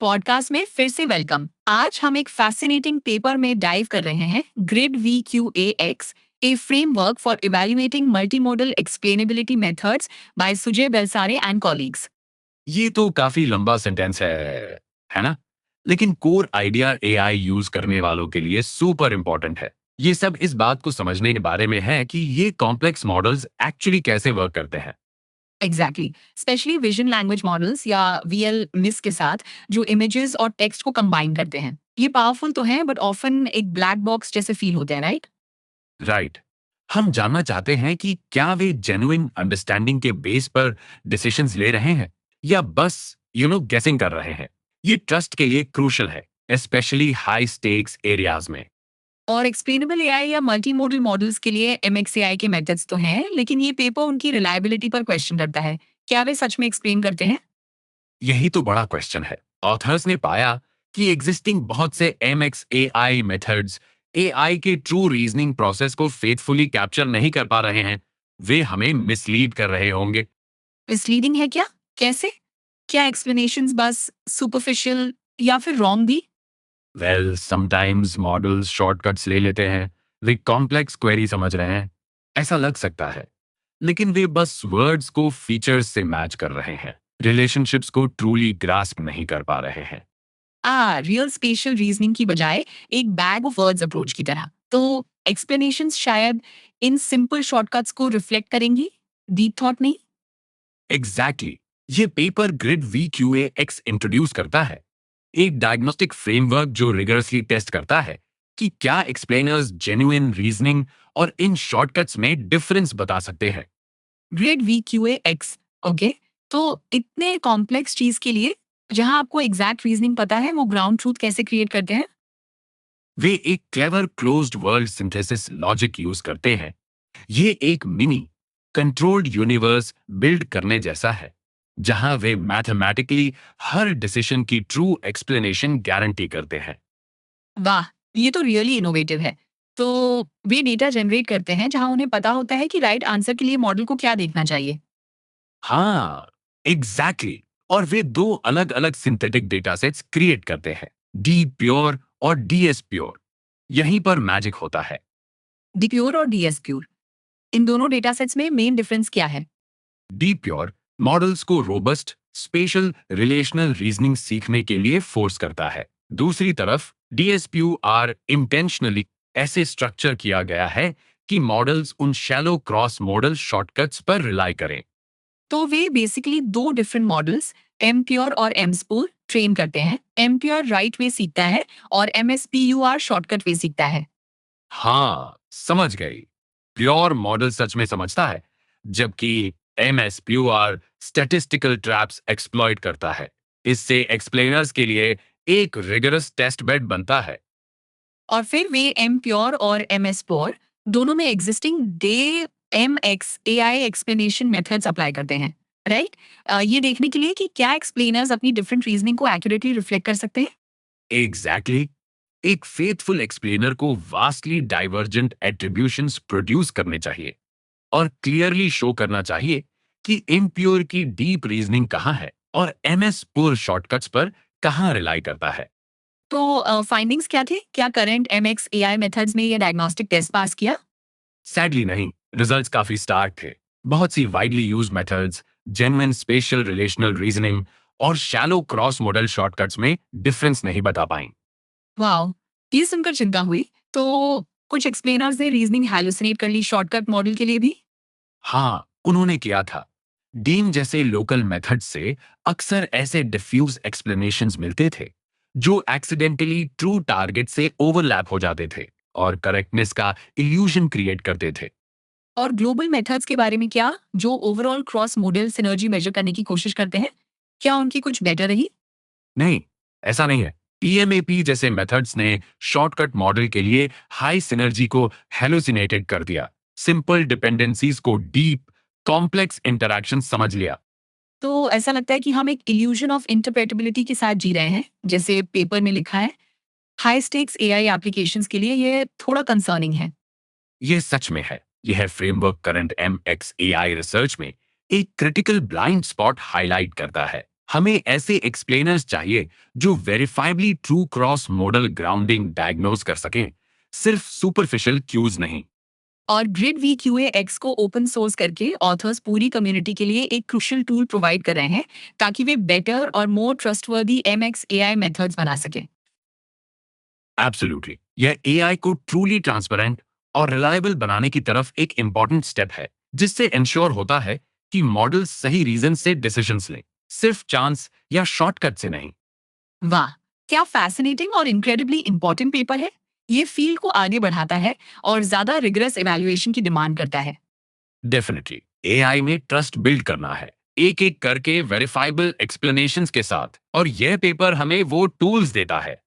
Podcast में फिर से वेलकम। आज हम एक फैसिनेटिंग पेपर में डाइव कर रहे हैं, grid VQAX, a framework for evaluating multimodal explainability methods by Sujay Belsare and colleagues. ये तो काफी लंबा सेंटेंस है ना? लेकिन कोर आइडिया एआई यूज करने वालों के लिए सुपर इंपॉर्टेंट है। ये सब इस बात को समझने के बारे में है कि ये कॉम्प्लेक्स मॉडल्स एक्चुअली कैसे वर्क करते हैं। Exactly, specially vision language models या VLMIS के साथ जो इमेजेस और टेक्स्ट को कंबाइन करते हैं। ये पावरफुल तो है बट ऑफन एक ब्लैक बॉक्स जैसे फील होते हैं, राइट? राइट। हम जानना चाहते हैं कि क्या वे जेन्युइन अंडरस्टैंडिंग के बेस पर डिसीजंस ले रहे हैं या बस गेसिंग कर रहे हैं। ये ट्रस्ट के लिए क्रूशल है, स्पेशली हाई स्टेक्स एरियाज में। और एक्सप्लेनेबल एआई या मल्टी मॉडल मॉडल्स के लिए MXAI के मेथड्स तो हैं, लेकिन ये पेपर उनकी रिलायबिलिटी पर क्वेश्चन करता है। क्या वे सच में एक्सप्लेन करते हैं? यही तो बड़ा क्वेश्चन है। ऑथर्स ने पाया कि एग्जिस्टिंग बहुत से MXAI मेथड्स एआई के ट्रू रीजनिंग प्रोसेस को फेथफुली कैप्चर नहीं कर पा रहे हैं। वे हमें मिसलीड कर रहे होंगे। मिसलीडिंग है क्या? कैसे? क्या एक्सप्लेनेशंस बस सुपरफिशियल या फिर रॉन्ग भी? वेल, समटाइम्स मॉडल्स शॉर्टकट्स ले लेते हैं। वे कॉम्प्लेक्स क्वेरी समझ रहे हैं, ऐसा लग सकता है। लेकिन वे बस वर्ड्स को फीचर्स से मैच कर रहे हैं, रिलेशनशिप्स को ट्रूली ग्रास्प नहीं कर पा रहे हैं। रियल स्पेशल रीजनिंग की बजाय एक बैग ऑफ वर्ड्स अप्रोच की तरह। तो एक्सप्लेनेशंस शायद इन सिंपल शॉर्टकट्स को रिफ्लेक्ट करेंगी, डीप थॉट नहीं। एग्जैक्टली ये पेपर ग्रिड VQAX इंट्रोड्यूस करता है, एक डायग्नोस्टिक फ्रेमवर्क जो रिगरसली टेस्ट करता है कि क्या एक्सप्लेनर्स जेन्युइन रीजनिंग और इन शॉर्टकट्स में डिफरेंस बता सकते हैं। Grade VQAX, okay. तो इतने कॉम्प्लेक्स चीज के लिए जहां आपको एग्जैक्ट रीजनिंग पता है, वो ग्राउंड ट्रूथ कैसे क्रिएट करते हैं? वे एक clever closed world synthesis logic use करते हैं। ये एक मिनी कंट्रोल्ड यूनिवर्स बिल्ड करने जैसा है, जहां वे मैथमेटिकली हर डिसीजन की ट्रू एक्सप्लेनेशन गारंटी करते हैं। वाह, ये तो रियली इनोवेटिव है। तो वे डेटा जनरेट करते हैं जहां उन्हें पता होता है कि राइट आंसर के लिए मॉडल को क्या देखना चाहिए। हाँ, एग्जैक्टली। और वे दो अलग अलग सिंथेटिक डेटा सेट्स क्रिएट करते हैं, डी प्योर और DS प्योर। यहीं पर मैजिक होता है। डी प्योर और DS प्योर, इन दोनों डेटा सेट्स में मेन डिफरेंस क्या है? डी प्योर मॉडल्स को रोबस्ट स्पेशल रिलेशनल रीजनिंग सीखने के लिए फोर्स करता है। दूसरी तरफ DSPUR इंटेंशनली ऐसे स्ट्रक्चर किया गया है कि मॉडल्स उन शैलो क्रॉस मॉडल शॉर्टकट्स पर रिलाई करें। तो वे बेसिकली दो डिफरेंट मॉडल्स, एम प्योर और एम स्पूर, ट्रेन करते हैं। एम प्योर राइट वे सीखता है और MSPUR शॉर्टकट वे सीखता है। हाँ, समझ गई। प्योर मॉडल सच में समझता है, जबकि MSPUR स्टैटिस्टिकल ट्रैप्स एक्सप्लॉइट करता है। इससे एक्सप्लेनर्स के लिए एक रिगरस टेस्ट बेड बनता है। और फिर वे एम प्योर और MS प्योर दोनों में existing day MXAI explanation methods apply करते हैं, राइट? ये देखने के लिए कि क्या एक्सप्लेनर्स अपनी डिफरेंट रीजनिंग को एक्यूरेटली रिफ्लेक्ट कर सकते हैं। एग्जैक्टली एक फेथफुल एक्सप्लेनर को वास्टली डाइवर्जेंट एट्रीब्यूशंस प्रोड्यूस करने चाहिए और क्लियरली शो करना चाहिए कि इम्प्योर की डीप रीजनिंग कहाँ है और MS पुअर शॉर्टकट्स पर कहाँ रिलाई करता है। तो फाइंडिंग्स क्या थे? क्या करंट MXAI मेथड्स में ये डायग्नोस्टिक टेस्ट पास किया? सैडली नहीं, रिजल्ट्स काफी स्टार्क थे। बहुत सी widely used methods, genuine spatial relational reasoning और शैलो क्रॉस मॉडल शॉर्टकट्स में डिफरेंस नहीं बता पाई। वाओ! ये सुनकर चिंता हुई। तो कुछ एक्सप्लेनर्स ने रीजनिंग हैलुसिनेट कर ली शॉर्टकट मॉडल के लिए भी? हाँ, उन्होंने किया था। डीन जैसे लोकल मेथड से अक्सर ऐसे डिफ्यूज एक्सप्लेनेशंस मिलते थे जो एक्सीडेंटली ट्रू टारगेट से ओवरलैप हो जाते थे और करेक्टनेस का इल्यूजन क्रिएट करते थे। और ग्लोबल मेथड्स के बारे में क्या, जो overall cross model synergy measure करने की कोशिश करते हैं? क्या उनकी कुछ बेटर रही? नहीं, ऐसा नहीं है। PMAP जैसे मेथड्स ने शॉर्टकट मॉडल के लिए हाई सिनर्जी को हेलुसिनेटेड कर दिया, सिंपल डिपेंडेंसीज को डीप कॉम्प्लेक्स इंटरैक्शन समझ लिया। तो ऐसा लगता है कि हम एक इल्यूजन ऑफ इंटरप्रेटेबिलिटी के साथ जी रहे हैं, जैसे पेपर में लिखा है। हाई स्टेक्स AI एप्लीकेशंस के लिए ये थोड़ा कंसर्निंग है। यह सच में है। यह फ्रेमवर्क करंट MXAI रिसर्च में एक क्रिटिकल ब्लाइंड स्पॉट हाईलाइट करता है। हमें ऐसे एक्सप्लेनर्स चाहिए जो verifiably true cross modal grounding diagnose कर सकें, सिर्फ सुपरफिशियल क्यूज नहीं। और ग्रिड वी क्यू एक्स को ओपन सोर्स करके ऑथर्स पूरी कम्युनिटी के लिए एक क्रुशियल टूल प्रोवाइड कर रहे हैं ताकि वे बेटर और मोर ट्रस्टवर्दी MX AI मेथड्स बना सकें। एब्सोल्युटली, यह एआई को ट्रूली ट्रांसपेरेंट और रिलायबल बनाने की तरफ एक इंपॉर्टेंट स्टेप है, जिससे इंश्योर होता है कि मॉडल सही रीजन से डिसीजंस लें, सिर्फ चांस या शॉर्टकट से नहीं। वाह, क्या फैसिनेटिंग और इनक्रेडिबली इंपॉर्टेंट पेपर है। ये फील्ड को आगे बढ़ाता है और ज्यादा रिगरस इवैल्यूएशन की डिमांड करता है। डेफिनेटली एआई में ट्रस्ट बिल्ड करना है, एक एक करके वेरीफाइबल एक्सप्लेनेशंस के साथ, और यह पेपर हमें वो टूल्स देता है।